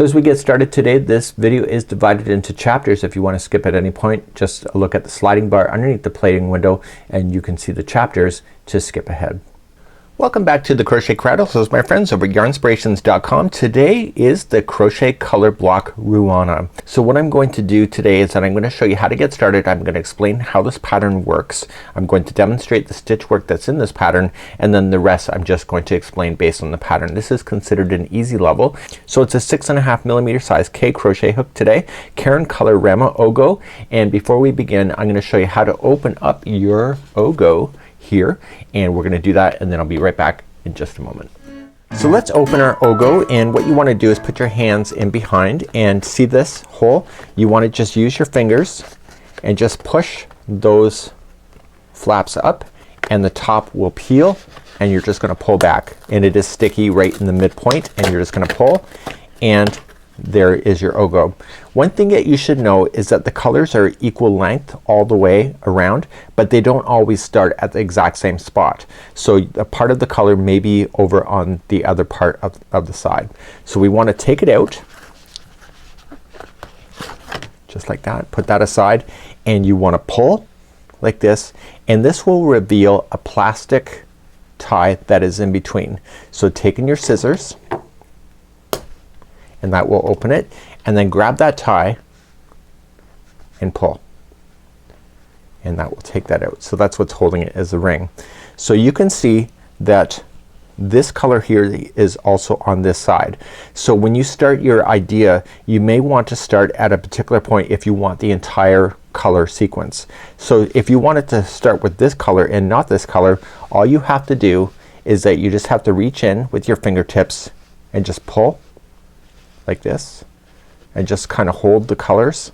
So as we get started today, this video is divided into chapters. If you want to skip at any point, just look at the sliding bar underneath the plating window and you can see the chapters to skip ahead. Welcome back to the Crochet Cradle. So my friends over at yarnspirations.com. Today is the Crochet Colorblock Ruana. So what I'm going to do today is that I'm going to show you how to get started. I'm going to explain how this pattern works. I'm going to demonstrate the stitch work that's in this pattern, and then the rest I'm just going to explain based on the pattern. This is considered an easy level. So it's a 6.5 millimeter size K crochet hook today, Caron Coloramma Ogo. And before we begin, I'm going to show you how to open up your Ogo here, and we're gonna do that and then I'll be right back in just a moment. So let's open our Ogo, and what you want to do is put your hands in behind and see this hole. You want to just use your fingers and just push those flaps up and the top will peel, and you're just gonna pull back, and it is sticky right in the midpoint, and you're just gonna pull, and there is your Ogo. One thing that you should know is that the colors are equal length all the way around, but they don't always start at the exact same spot. So a part of the color may be over on the other part of the side. So we want to take it out just like that, put that aside, and you want to pull like this, and this will reveal a plastic tie that is in between. So taking your scissors, and that will open it, and then grab that tie and pull, and that will take that out. So that's what's holding it as the ring. So you can see that this color here is also on this side. So when you start your idea, you may want to start at a particular point if you want the entire color sequence. So if you wanted to start with this color and not this color, all you have to do is that you just have to reach in with your fingertips and just pull like this, and just kind of hold the colors,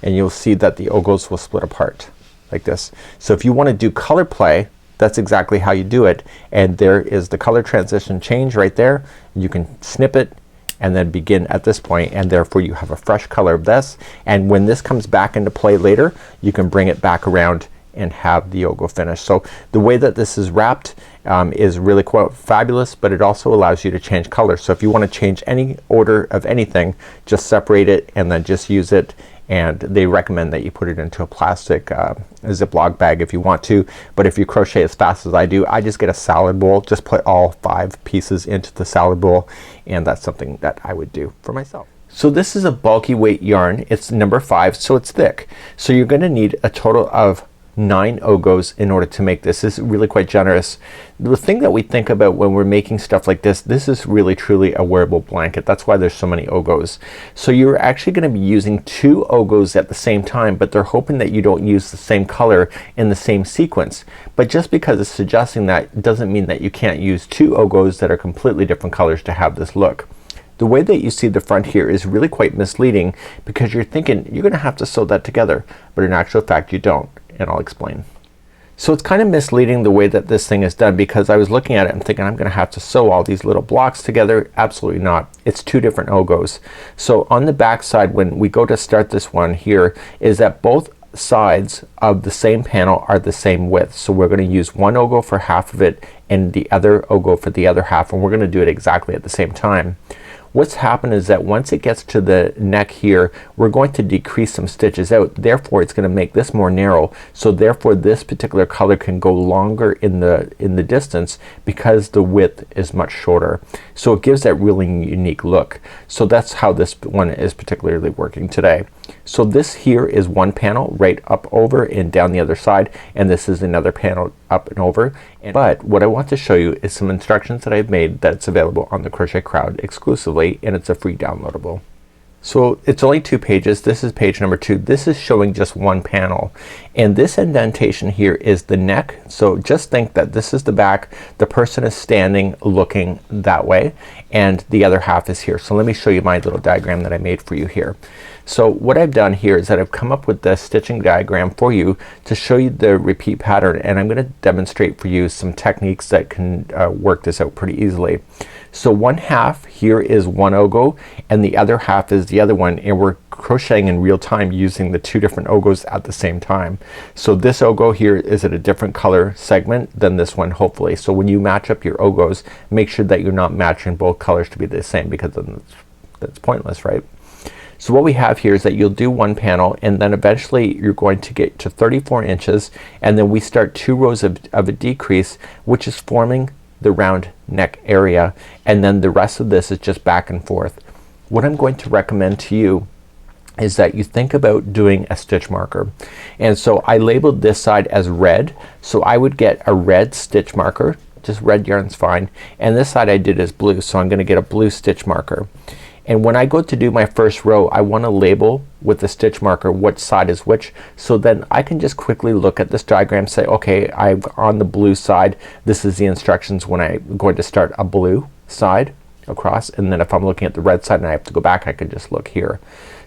and you'll see that the Ogos will split apart like this. So if you want to do color play, that's exactly how you do it, and there is the color transition change right there. You can snip it and then begin at this point, and therefore you have a fresh color of this, and when this comes back into play later, you can bring it back around and have the Ogo finish. So the way that this is wrapped is really quite fabulous, but it also allows you to change color. So if you want to change any order of anything, just separate it and then just use it, and they recommend that you put it into a plastic Ziploc bag if you want to, but if you crochet as fast as I do, I just get a salad bowl, just put all 5 pieces into the salad bowl, and that's something that I would do for myself. So this is a bulky weight yarn. It's number 5, so it's thick. So you're gonna need a total of 9 Ogos in order to make this. This is really quite generous. The thing that we think about when we're making stuff like this is really truly a wearable blanket. That's why there's so many Ogos. So you're actually going to be using 2 Ogos at the same time, but they're hoping that you don't use the same color in the same sequence. But just because it's suggesting that doesn't mean that you can't use 2 Ogos that are completely different colors to have this look. The way that you see the front here is really quite misleading, because you're thinking you're gonna have to sew that together, but in actual fact you don't, and I'll explain. So it's kind of misleading the way that this thing is done, because I was looking at it and thinking I'm gonna have to sew all these little blocks together. Absolutely not. It's 2 different Ogos. So on the back side, when we go to start this one here, is that both sides of the same panel are the same width. So we're gonna use one Ogo for half of it and the other Ogo for the other half, and we're gonna do it exactly at the same time. What's happened is that once it gets to the neck here, we're going to decrease some stitches out, therefore it's gonna make this more narrow, so therefore this particular color can go longer in the distance because the width is much shorter. So it gives that really unique look. So that's how this one is particularly working today. So this here is one panel right up over and down the other side, and this is another panel up and over. But what I want to show you is some instructions that I've made that's available on the Crochet Crowd exclusively, and it's a free downloadable. So it's only 2 pages. This is page number 2. This is showing just one panel, and this indentation here is the neck. So just think that this is the back, the person is standing looking that way, and the other half is here. So let me show you my little diagram that I made for you here. So what I've done here is that I've come up with the stitching diagram for you to show you the repeat pattern, and I'm gonna demonstrate for you some techniques that can work this out pretty easily. So one half here is one Ogo, and the other half is the other one, and we're crocheting in real time using the 2 different Ogos at the same time. So this Ogo here is at a different color segment than this one, hopefully. So when you match up your Ogos, make sure that you're not matching both colors to be the same, because then it's that's pointless, right? So what we have here is that you'll do one panel and then eventually you're going to get to 34 inches and then we start 2 rows of a decrease, which is forming the round neck area, and then the rest of this is just back and forth. What I'm going to recommend to you is that you think about doing a stitch marker. And so I labeled this side as red, so I would get a red stitch marker, just red yarn's fine, and this side I did as blue, so I'm gonna get a blue stitch marker. And when I go to do my first row, I want to label with the stitch marker which side is which, so then I can just quickly look at this diagram, say okay, I'm on the blue side, this is the instructions when I'm going to start a blue side across, and then if I'm looking at the red side and I have to go back, I can just look here.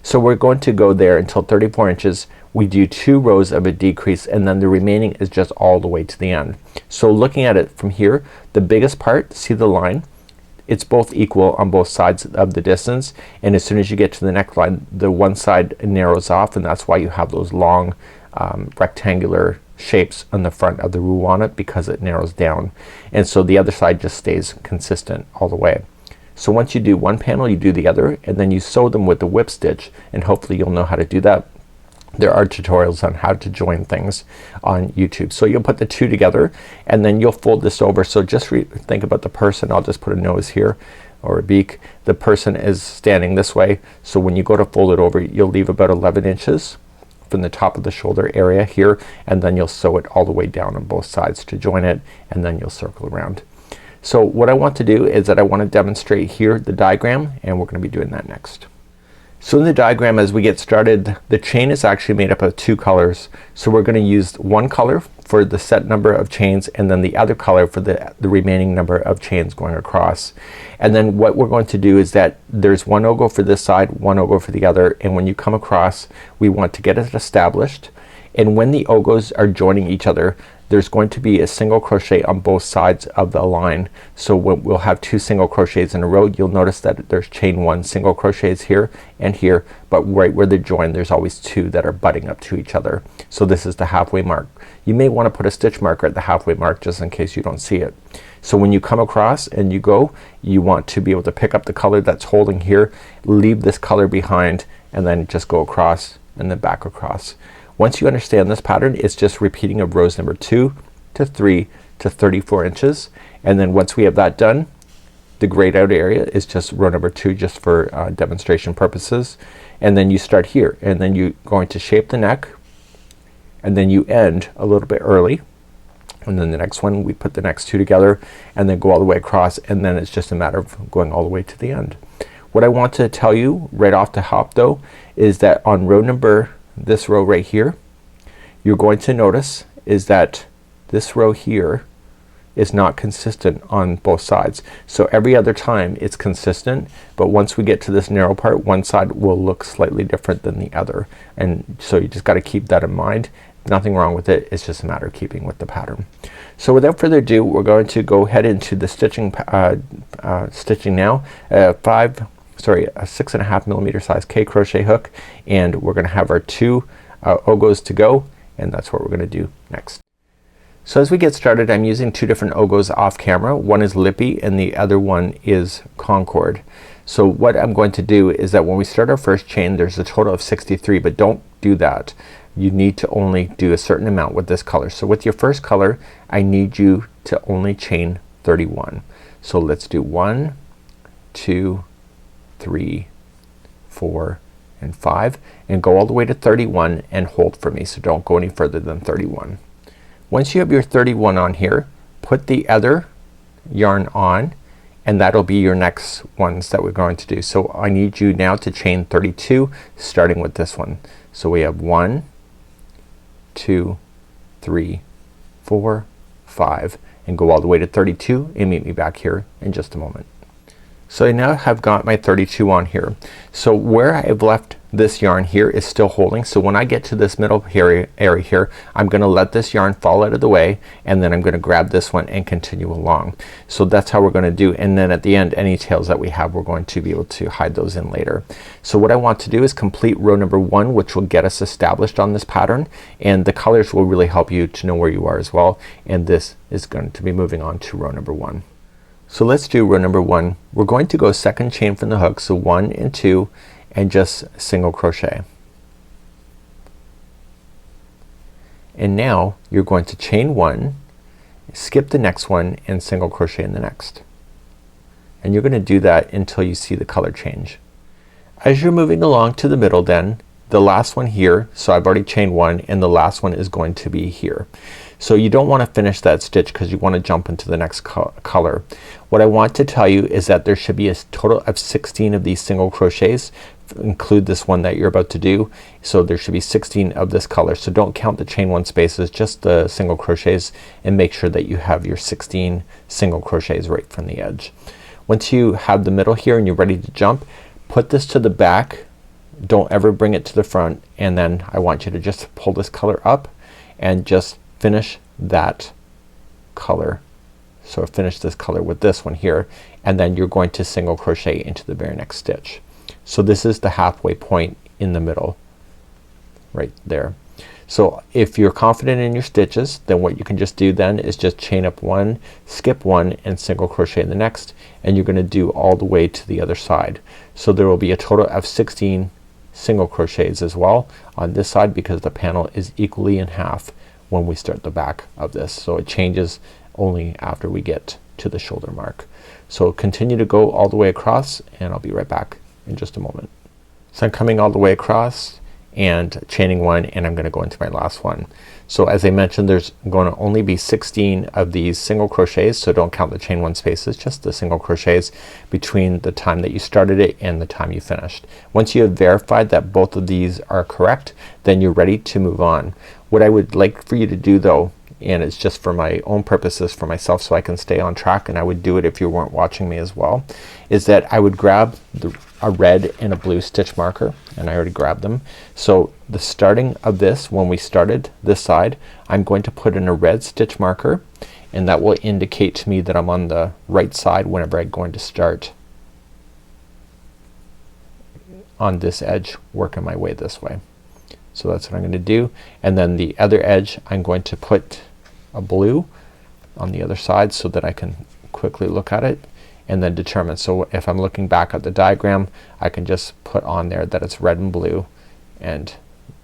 So we're going to go there until 34 inches. We do 2 rows of a decrease and then the remaining is just all the way to the end. So looking at it from here, the biggest part, see the line? It's both equal on both sides of the distance, and as soon as you get to the neckline, the one side narrows off, and that's why you have those long rectangular shapes on the front of the Ruana, because it narrows down, and so the other side just stays consistent all the way. So once you do one panel, you do the other, and then you sew them with the whip stitch, and hopefully you'll know how to do that. There are tutorials on how to join things on YouTube. So you'll put the 2 together and then you'll fold this over. So just think about the person. I'll just put a nose here or a beak. The person is standing this way, so when you go to fold it over, you'll leave about 11 inches from the top of the shoulder area here, and then you'll sew it all the way down on both sides to join it, and then you'll circle around. So what I want to do is that I want to demonstrate here the diagram, and we're gonna be doing that next. So in the diagram, as we get started, the chain is actually made up of 2 colors. So we're gonna use one color for the set number of chains and then the other color for the remaining number of chains going across. And then what we're going to do is that there's one ogo for this side, one ogo for the other, and when you come across, we want to get it established. And when the ogos are joining each other, there's going to be a single crochet on both sides of the line. So we'll have 2 single crochets in a row. You'll notice that there's chain 1 single crochets here and here, but right where they join there's always 2 that are butting up to each other. So this is the halfway mark. You may want to put a stitch marker at the halfway mark just in case you don't see it. So when you come across and you go, you want to be able to pick up the color that's holding here, leave this color behind, and then just go across and then back across. Once you understand this pattern, it's just repeating of rows number 2 to 3 to 34 inches, and then once we have that done, the grayed out area is just row number 2 just for demonstration purposes, and then you start here and then you're going to shape the neck and then you end a little bit early, and then the next one we put the next 2 together and then go all the way across, and then it's just a matter of going all the way to the end. What I want to tell you right off the hop though is that on row number, this row right here, you're going to notice is that this row here is not consistent on both sides. So every other time it's consistent, but once we get to this narrow part, one side will look slightly different than the other, and so you just got to keep that in mind. Nothing wrong with it, it's just a matter of keeping with the pattern. So without further ado, we're going to go ahead into the stitching now. A 6.5 millimeter size K crochet hook, and we're gonna have our 2 ogos to go, and that's what we're gonna do next. So as we get started, I'm using 2 different ogos off camera. One is Lippy and the other one is Concord. So what I'm going to do is that when we start our first chain, there's a total of 63, but don't do that. You need to only do a certain amount with this color. So with your first color, I need you to only chain 31. So let's do 1, 2, 3, 4, and 5, and go all the way to 31 and hold for me. So don't go any further than 31. Once you have your 31 on here, put the other yarn on, and that'll be your next ones that we're going to do. So I need you now to chain 32 starting with this one. So we have 1, 2, 3, 4, 5, and go all the way to 32 and meet me back here in just a moment. So I now have got my 32 on here. So where I've left this yarn here is still holding. So when I get to this middle area here, I'm gonna let this yarn fall out of the way, and then I'm gonna grab this one and continue along. So that's how we're gonna do, and then at the end any tails that we have, we're going to be able to hide those in later. So what I want to do is complete row number 1, which will get us established on this pattern, and the colors will really help you to know where you are as well, and this is going to be moving on to row number 1. So let's do row number 1. We're going to go second chain from the hook, so 1 and 2, and just single crochet. And now you're going to chain 1, skip the next one, and single crochet in the next. And you're gonna do that until you see the color change. As you're moving along to the middle, then the last one here, so I've already chained 1, and the last one is going to be here. So you don't want to finish that stitch because you want to jump into the next color. What I want to tell you is that there should be a total of 16 of these single crochets, include this one that you're about to do. So there should be 16 of this color. So don't count the chain 1 spaces, just the single crochets, and make sure that you have your 16 single crochets right from the edge. Once you have the middle here and you're ready to jump, put this to the back, don't ever bring it to the front, and then I want you to just pull this color up and just finish that color. So finish this color with this one here, and then you're going to single crochet into the very next stitch. So this is the halfway point in the middle right there. So if you're confident in your stitches, then what you can just do then is just chain up 1, skip 1, and single crochet in the next, and you're gonna do all the way to the other side. So there will be a total of 16 single crochets as well on this side, because the panel is equally in half when we start the back of this. So it changes only after we get to the shoulder mark. So continue to go all the way across, and I'll be right back in just a moment. So I'm coming all the way across and chaining 1, and I'm gonna go into my last one. So as I mentioned, there's going to only be 16 of these single crochets, so don't count the chain 1 spaces, just the single crochets between the time that you started it and the time you finished. Once you have verified that both of these are correct, then you're ready to move on. What I would like for you to do though, and it's just for my own purposes for myself so I can stay on track, and I would do it if you weren't watching me as well, is that I would grab a red and a blue stitch marker, and I already grabbed them. So the starting of this, when we started this side, I'm going to put in a red stitch marker, and that will indicate to me that I'm on the right side whenever I'm going to start on this edge, working my way this way. So that's what I'm gonna do, and then the other edge I'm going to put a blue on the other side so that I can quickly look at it and then determine. So if I'm looking back at the diagram, I can just put on there that it's red and blue, and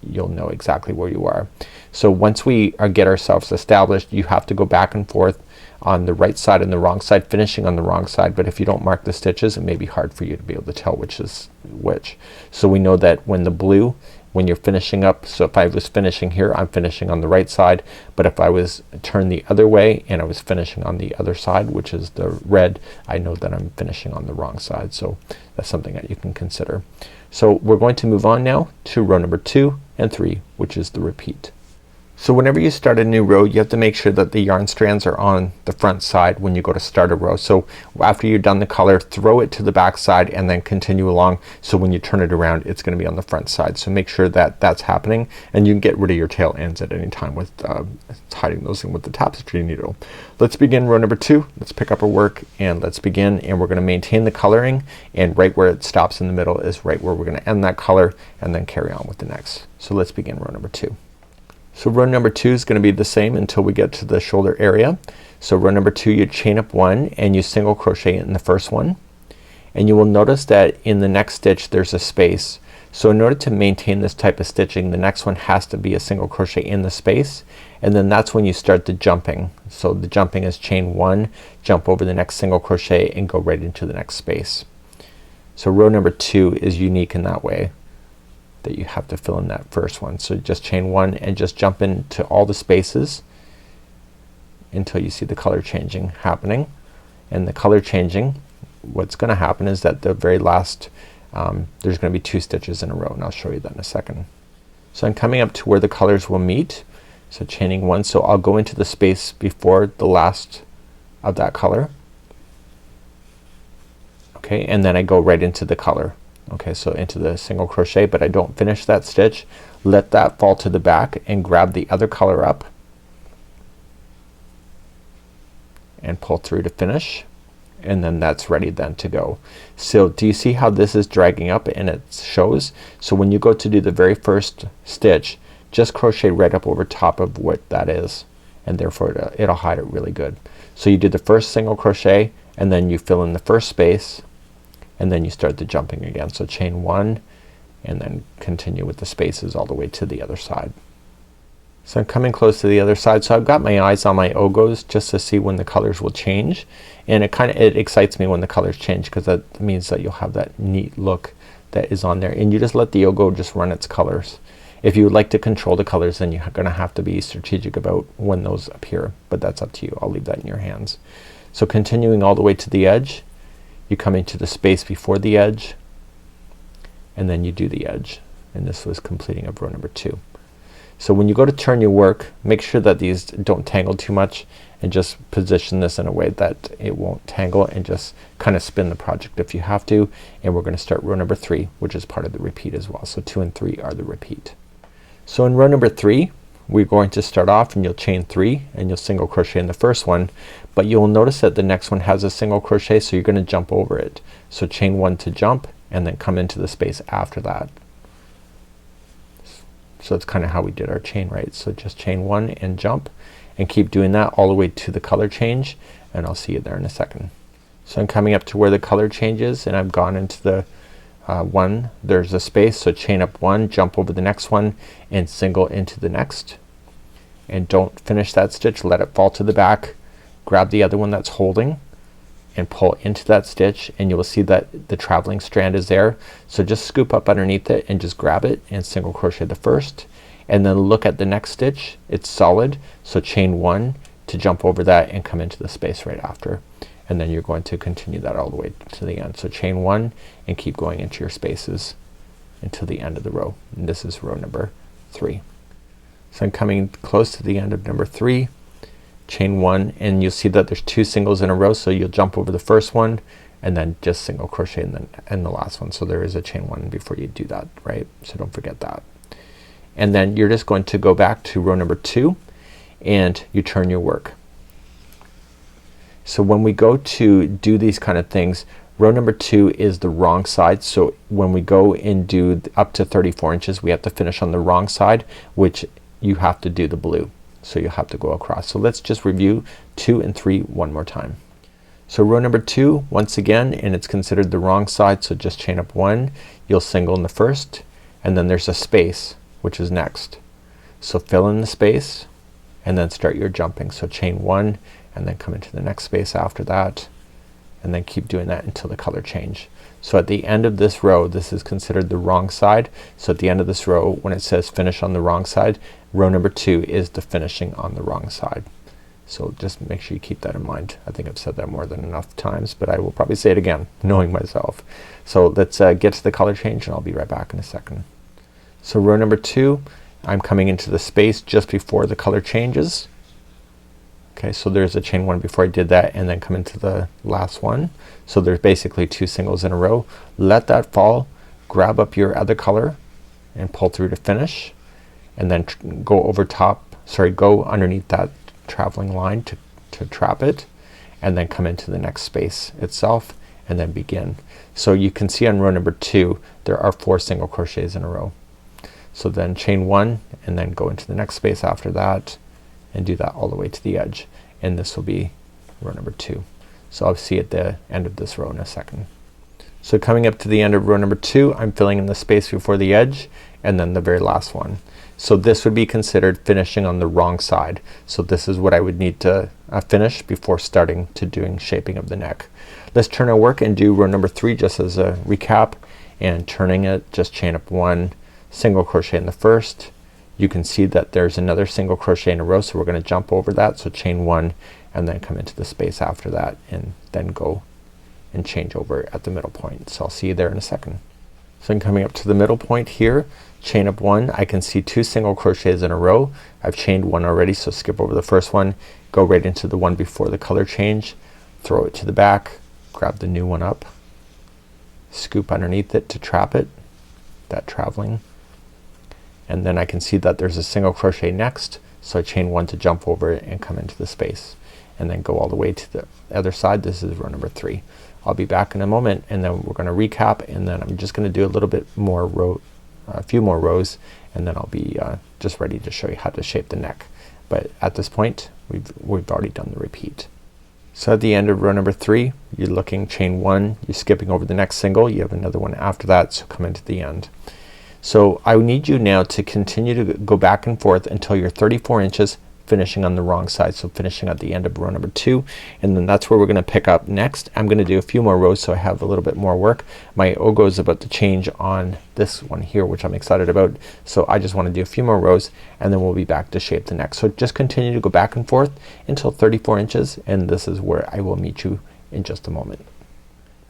you'll know exactly where you are. So once we get ourselves established, you have to go back and forth on the right side and the wrong side, finishing on the wrong side. But if you don't mark the stitches, it may be hard for you to be able to tell which is which. So we know that when the blue, when you're finishing up, so if I was finishing here, I'm finishing on the right side, but if I was turned the other way and I was finishing on the other side, which is the red, I know that I'm finishing on the wrong side. So that's something that you can consider. So we're going to move on now to row number 2 and 3, which is the repeat. So whenever you start a new row, you have to make sure that the yarn strands are on the front side when you go to start a row. So after you're done the color, throw it to the back side and then continue along, so when you turn it around it's gonna be on the front side. So make sure that that's happening, and you can get rid of your tail ends at any time with hiding those in with the tapestry needle. Let's begin row number 2. Let's pick up our work and let's begin, and we're gonna maintain the coloring, and right where it stops in the middle is right where we're gonna end that color and then carry on with the next. So let's begin row number 2. So row number 2 is gonna be the same until we get to the shoulder area. So row number 2, you chain up 1 and you single crochet in the first one, and you will notice that in the next stitch there's a space. So in order to maintain this type of stitching, the next one has to be a single crochet in the space, and then that's when you start the jumping. So the jumping is chain 1, jump over the next single crochet, and go right into the next space. So row number 2 is unique in that way, that you have to fill in that first one. So just chain 1 and just jump into all the spaces until you see the color changing happening. And the color changing, what's gonna happen is that the very last there's gonna be 2 stitches in a row, and I'll show you that in a second. So I'm coming up to where the colors will meet, so chaining 1. So I'll go into the space before the last of that color, okay, and then I go right into the color. Okay, so into the single crochet, but I don't finish that stitch. Let that fall to the back and grab the other color up and pull through to finish, and then that's ready then to go. So do you see how this is dragging up and it shows? So when you go to do the very first stitch, just crochet right up over top of what that is, and therefore it'll hide it really good. So you do the first single crochet and then you fill in the first space, and then you start the jumping again. So chain 1 and then continue with the spaces all the way to the other side. So I'm coming close to the other side. So I've got my eyes on my ogos just to see when the colors will change, and it excites me when the colors change, because that means that you'll have that neat look that is on there. And you just let the ogo just run its colors. If you would like to control the colors, then you're gonna have to be strategic about when those appear, but that's up to you. I'll leave that in your hands. So continuing all the way to the edge, you come into the space before the edge, and then you do the edge, and this was completing of row number 2. So when you go to turn your work, make sure that these don't tangle too much, and just position this in a way that it won't tangle, and just kind of spin the project if you have to. And we're gonna start row number 3, which is part of the repeat as well. So 2 and 3 are the repeat. So in row number 3, we're going to start off, and you'll chain 3 and you'll single crochet in the first one, but you'll notice that the next one has a single crochet, so you're gonna jump over it. So chain 1 to jump, and then come into the space after that. So that's kind of how we did our chain, right? So just chain 1 and jump, and keep doing that all the way to the color change, and I'll see you there in a second. So I'm coming up to where the color changes, and I've gone into the one, there's a space, so chain up 1, jump over the next one, and single into the next, and don't finish that stitch, let it fall to the back, grab the other one that's holding and pull into that stitch, and you will see that the traveling strand is there. So just scoop up underneath it and just grab it and single crochet the first, and then look at the next stitch, it's solid, so chain 1 to jump over that and come into the space right after, and then you're going to continue that all the way to the end. So chain 1 and keep going into your spaces until the end of the row, and this is row number 3. So I'm coming close to the end of number 3, chain 1, and you'll see that there's 2 singles in a row, so you'll jump over the first one and then just single crochet in the last one. So there is a chain 1 before you do that, right? So don't forget that. And then you're just going to go back to row number 2 and you turn your work. So when we go to do these kind of things, row number 2 is the wrong side, so when we go and do up to 34 inches we have to finish on the wrong side, which you have to do the blue. So you'll have to go across. So let's just review 2 and 3 one more time. So row number 2 once again, and it's considered the wrong side, so just chain up 1, you'll single in the first, and then there's a space which is next. So fill in the space and then start your jumping. So chain 1 and then come into the next space after that, and then keep doing that until the color change. So at the end of this row, this is considered the wrong side. So at the end of this row, when it says finish on the wrong side, row number 2 is the finishing on the wrong side. So just make sure you keep that in mind. I think I've said that more than enough times, but I will probably say it again knowing myself. So let's get to the color change, and I'll be right back in a second. So row number 2, I'm coming into the space just before the color changes. Okay, so there's a chain 1 before I did that, and then come into the last one. So there's basically 2 singles in a row. Let that fall, grab up your other color and pull through to finish, and then go over top, go underneath that traveling line to trap it, and then come into the next space itself and then begin. So you can see on row number 2 there are 4 single crochets in a row. So then chain 1 and then go into the next space after that and do that all the way to the edge, and this will be row number 2. So I'll see at the end of this row in a second. So coming up to the end of row number 2, I'm filling in the space before the edge and then the very last one. So this would be considered finishing on the wrong side. So this is what I would need to finish before starting to doing shaping of the neck. Let's turn our work and do row number 3 just as a recap, and turning it, just chain up 1, single crochet in the first. You can see that there's another single crochet in a row, so we're gonna jump over that. So chain 1 and then come into the space after that, and then go and change over at the middle point. So I'll see you there in a second. So I'm coming up to the middle point here, chain up 1. I can see 2 single crochets in a row. I've chained 1 already, so skip over the first one, go right into the one before the color change, throw it to the back, grab the new one up, scoop underneath it to trap it, that traveling, and then I can see that there's a single crochet next, so I chain 1 to jump over it and come into the space, and then go all the way to the other side. This is row number 3. I'll be back in a moment, and then we're gonna recap, and then I'm just gonna do a little bit more row, a few more rows, and then I'll be just ready to show you how to shape the neck. But at this point we've already done the repeat. So at the end of row number 3 you're looking chain 1, you're skipping over the next single, you have another one after that, so come into the end. So I need you now to continue to go back and forth until you're 34 inches finishing on the wrong side. So finishing at the end of row number 2, and then that's where we're gonna pick up next. I'm gonna do a few more rows so I have a little bit more work. My ogo is about to change on this one here, which I'm excited about, so I just want to do a few more rows and then we'll be back to shape the neck. So just continue to go back and forth until 34 inches, and this is where I will meet you in just a moment.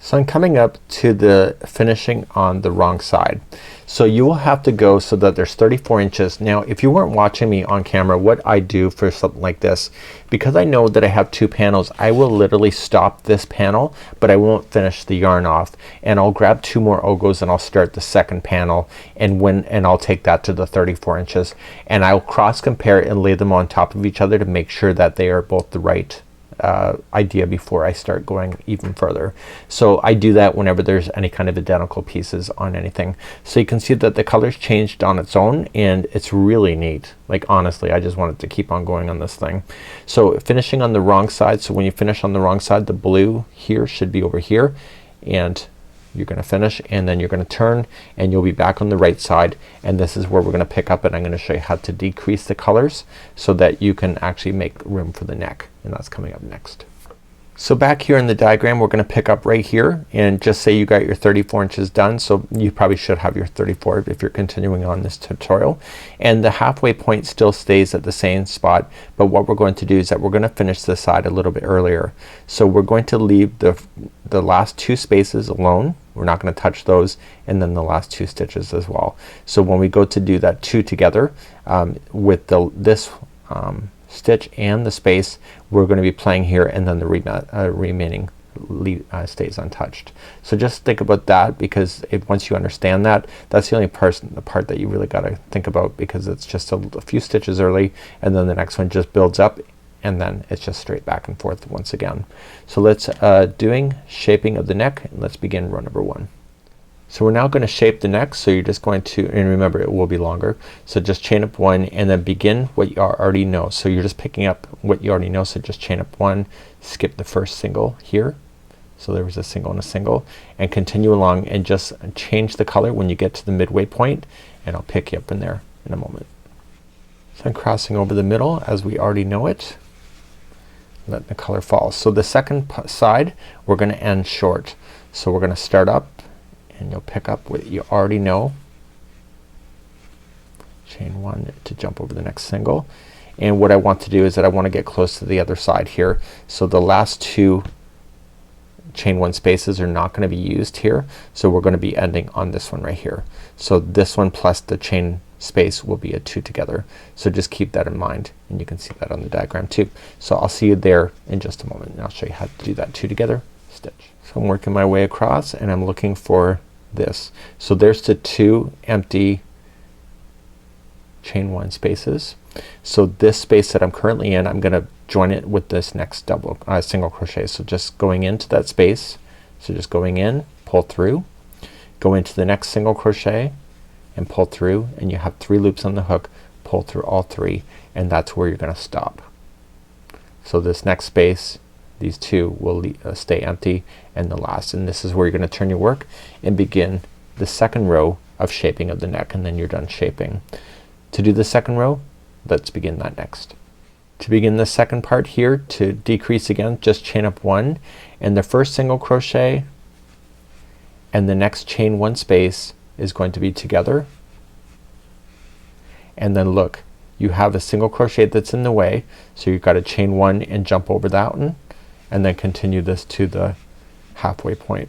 So I'm coming up to the finishing on the wrong side. So you will have to go so that there's 34 inches. Now if you weren't watching me on camera, what I do for something like this, because I know that I have 2 panels, I will literally stop this panel but I won't finish the yarn off, and I'll grab 2 more ogos and I'll start the second panel, and I'll take that to the 34 inches, and I'll cross compare and lay them on top of each other to make sure that they are both the right idea before I start going even further. So I do that whenever there's any kind of identical pieces on anything. So you can see that the colors changed on its own and it's really neat. Like honestly I just wanted to keep on going on this thing. So finishing on the wrong side, so when you finish on the wrong side, the blue here should be over here, and you're gonna finish and then you're gonna turn and you'll be back on the right side, and this is where we're gonna pick up, and I'm gonna show you how to decrease the colors so that you can actually make room for the neck, and that's coming up next. So back here in the diagram we're gonna pick up right here, and just say you got your 34 inches done. So you probably should have your 34 if you're continuing on this tutorial, and the halfway point still stays at the same spot, but what we're going to do is that we're gonna finish this side a little bit earlier. So we're going to leave the last 2 spaces alone. We're not gonna touch those, and then the last 2 stitches as well. So when we go to do that 2 together with this stitch and the space, we're going to be playing here, and then the remaining stays untouched. So just think about that, because once you understand that, that's the only the part that you really got to think about, because it's just a few stitches early and then the next one just builds up and then it's just straight back and forth once again. So let's doing shaping of the neck, and let's begin row number 1. So we're now gonna shape the neck, so you're just going to, and remember it will be longer, so just chain up 1 and then begin what you already know. So you're just picking up what you already know, so just chain up 1, skip the first single here, so there was a single and a single, and continue along and just change the color when you get to the midway point, and I'll pick you up in there in a moment. So I'm crossing over the middle as we already know it, let the color fall. So the second side we're gonna end short, so we're gonna start up and you'll pick up what you already know, chain 1 to jump over the next single, and what I want to do is that I want to get close to the other side here. So the last 2 chain 1 spaces are not gonna be used here, so we're gonna be ending on this one right here. So this one plus the chain space will be a 2 together, so just keep that in mind, and you can see that on the diagram too. So I'll see you there in just a moment, and I'll show you how to do that 2 together stitch. So I'm working my way across and I'm looking for this. So there's the 2 empty chain 1 spaces. So this space that I'm currently in, I'm gonna join it with this next double single crochet. So just going into that space, so just going in, pull through, go into the next single crochet and pull through, and you have 3 loops on the hook, pull through all 3, and that's where you're gonna stop. So this next space, these 2 will stay empty, and the last, and this is where you're gonna turn your work and begin the second row of shaping of the neck, and then you're done shaping. To do the second row, let's begin that next. To begin the second part here, to decrease again, just chain up 1 and the first single crochet and the next chain 1 space is going to be together, and then look, you have a single crochet that's in the way, so you've got to chain 1 and jump over that one, and then continue this to the halfway point.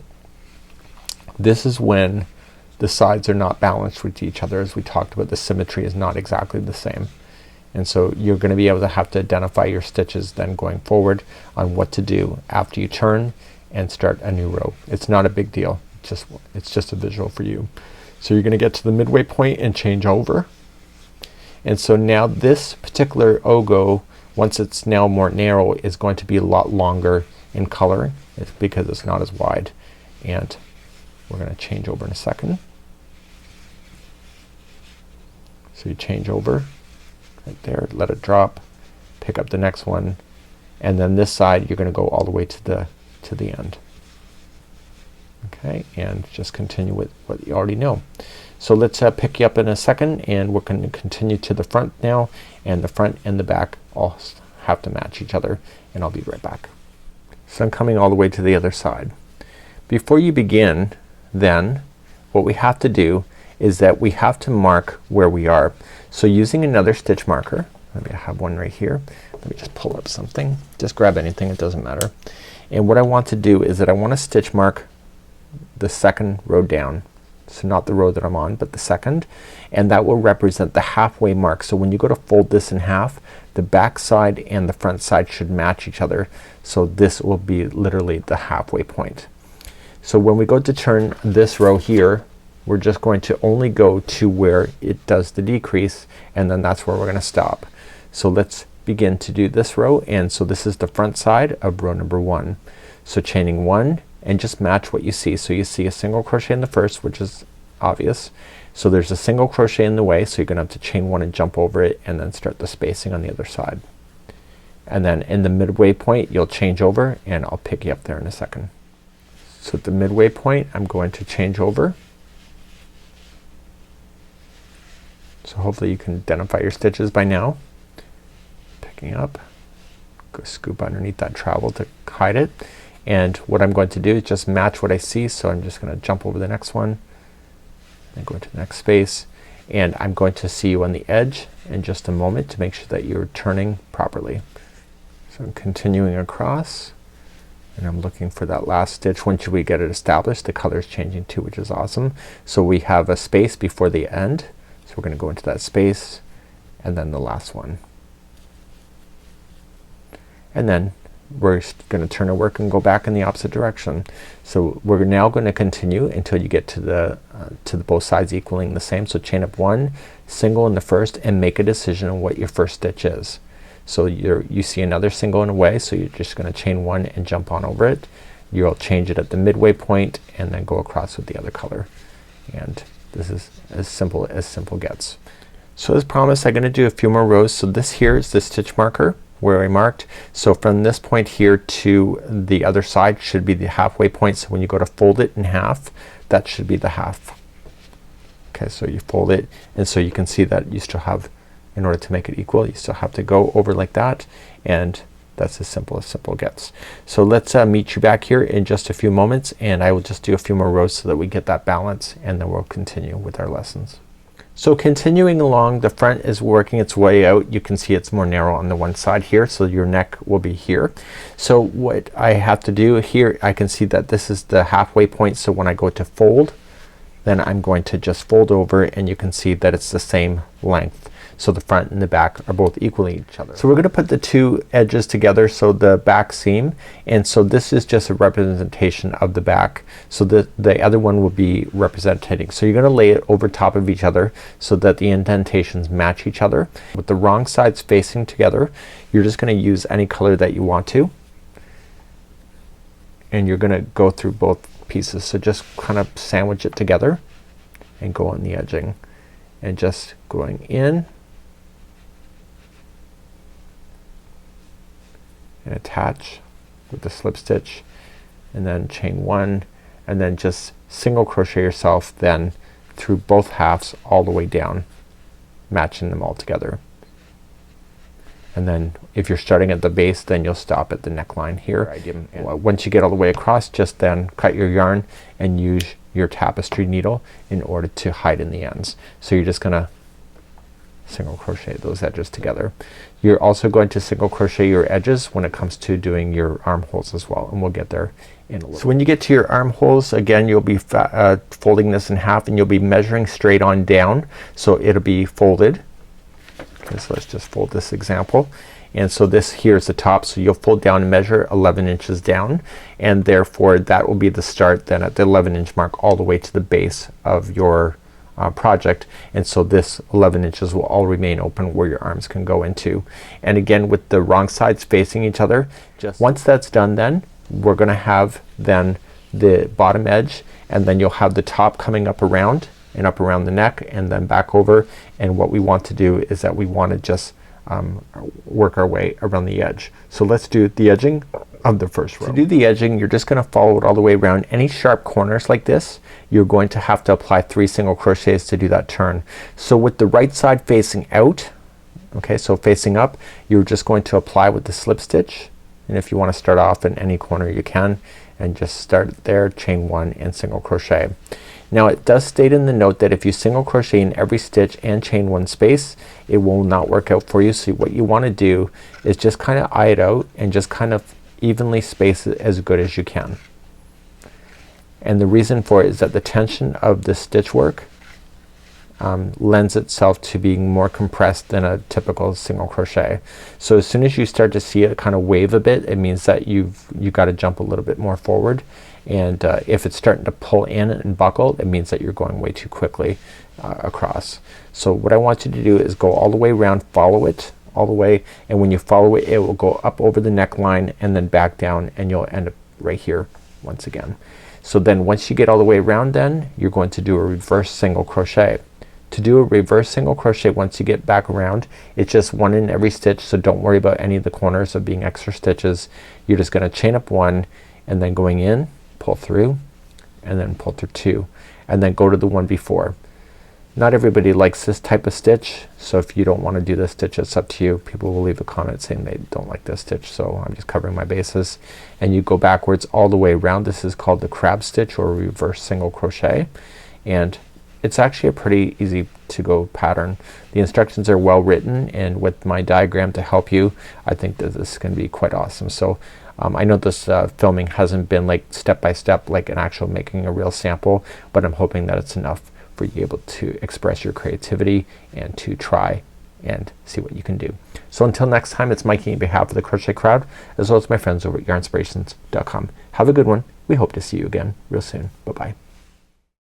This is when the sides are not balanced with each other. As we talked about, the symmetry is not exactly the same, and so you're gonna be able to have to identify your stitches then going forward on what to do after you turn and start a new row. It's not a big deal, it's just a visual for you. So you're gonna get to the midway point and change over, and so now this particular ogo, once it's now more narrow, is going to be a lot longer in color. It's because it's not as wide, and we're gonna change over in a second. So you change over right there, let it drop, pick up the next one, and then this side you're gonna go all the way to the end. Okay, and just continue with what you already know. So let's pick you up in a second, and we're going to continue to the front now, and the front and the back all have to match each other, and I'll be right back. So I'm coming all the way to the other side. Before you begin, then what we have to do is that we have to mark where we are. So using another stitch marker, maybe I have one right here. Let me just pull up something. Just grab anything, it doesn't matter. And what I want to do is that I want to stitch mark the second row down. So not the row that I'm on, but the second, and that will represent the halfway mark. So when you go to fold this in half, the back side and the front side should match each other. So this will be literally the halfway point. So when we go to turn this row here, we're just going to only go to where it does the decrease, and then that's where we're gonna stop. So let's begin to do this row, and so this is the front side of row number 1. So chaining 1 and just match what you see. So you see a single crochet in the first, which is obvious. So there's a single crochet in the way, so you're gonna have to chain 1 and jump over it, and then start the spacing on the other side. And then in the midway point you'll change over, and I'll pick you up there in a second. So at the midway point I'm going to change over. So hopefully you can identify your stitches by now. Picking up, go scoop underneath that travel to hide it. And what I'm going to do is just match what I see. So I'm just gonna jump over the next one and go into the next space, and I'm going to see you on the edge in just a moment to make sure that you're turning properly. So I'm continuing across, and I'm looking for that last stitch. Once we get it established, the color is changing too, which is awesome. So we have a space before the end, so we're gonna go into that space, and then the last one, and then we're gonna turn our work and go back in the opposite direction. So we're now gonna continue until you get to the both sides equaling the same. So chain up 1, single in the first, and make a decision on what your first stitch is. So you see another single in a way, so you're just gonna chain 1 and jump on over it. You'll change it at the midway point and then go across with the other color. And this is as simple gets. So as promised, I'm gonna do a few more rows. So this here is the stitch marker where I marked. So from this point here to the other side should be the halfway point. So when you go to fold it in half, that should be the half. Okay, so you fold it, and so you can see that you still have, in order to make it equal, you still have to go over like that, and that's as simple gets. So let's meet you back here in just a few moments, and I will just do a few more rows so that we get that balance, and then we'll continue with our lessons. So continuing along, the front is working its way out. You can see it's more narrow on the one side here, so your neck will be here. So what I have to do here, I can see that this is the halfway point, so when I go to fold, then I'm going to just fold over, and you can see that it's the same length. So the front and the back are both equally each other. So we're gonna put the two edges together, so the back seam, and so this is just a representation of the back. So the other one will be representing. So you're gonna lay it over top of each other so that the indentations match each other. With the wrong sides facing together, you're just gonna use any color that you want to, and you're gonna go through both pieces. So just kind of sandwich it together and go on the edging, and just going in and attach with the slip stitch, and then chain 1, and then just single crochet yourself then through both halves all the way down, matching them all together. And then if you're starting at the base, then you'll stop at the neckline here. Once you get all the way across, just then cut your yarn and use your tapestry needle in order to hide in the ends. So you're just gonna single crochet those edges together. You're also going to single crochet your edges when it comes to doing your armholes as well, and we'll get there in a little. So when you get to your armholes, again you'll be folding this in half, and you'll be measuring straight on down, so it'll be folded. Okay, so let's just fold this example, and so this here is the top, so you'll fold down and measure 11 inches down, and therefore that will be the start then at the 11-inch mark all the way to the base of your project. And so this 11 inches will all remain open where your arms can go into. And again, with the wrong sides facing each other, just once that's done, then we're gonna have then the bottom edge, and then you'll have the top coming up around and up around the neck, and then back over. And what we want to do is that we want to just work our way around the edge. So let's do the edging of the first row. To do the edging, you're just gonna follow it all the way around. Any sharp corners like this, you're going to have to apply 3 single crochets to do that turn. So with the right side facing out, okay, so facing up, you're just going to apply with the slip stitch, and if you want to start off in any corner you can, and just start there, chain 1 and single crochet. Now it does state in the note that if you single crochet in every stitch and chain 1 space, it will not work out for you. So what you want to do is just kind of eye it out and just kind of evenly space it as good as you can. And the reason for it is that the tension of the stitch work lends itself to being more compressed than a typical single crochet. So as soon as you start to see it kind of wave a bit, it means that you got to jump a little bit more forward, and if it's starting to pull in and buckle, it means that you're going way too quickly across. So what I want you to do is go all the way around, follow it all the way, and when you follow it, it will go up over the neckline and then back down, and you'll end up right here once again. So then once you get all the way around, then you're going to do a reverse single crochet. To do a reverse single crochet once you get back around, it's just 1 in every stitch, so don't worry about any of the corners of being extra stitches. You're just gonna chain up 1 and then going in, pull through, and then pull through 2, and then go to the one before. Not everybody likes this type of stitch, so if you don't want to do this stitch, it's up to you. People will leave a comment saying they don't like this stitch, so I'm just covering my bases. And you go backwards all the way around. This is called the crab stitch or reverse single crochet, and it's actually a pretty easy to go pattern. The instructions are well written, and with my diagram to help you, I think that this is gonna be quite awesome. So I know this filming hasn't been like step by step like an actual making a real sample, but I'm hoping that it's enough for you able to express your creativity and to try and see what you can do. So until next time, it's Mikey on behalf of the Crochet Crowd, as well as my friends over at yarnspirations.com. Have a good one. We hope to see you again real soon. Bye bye.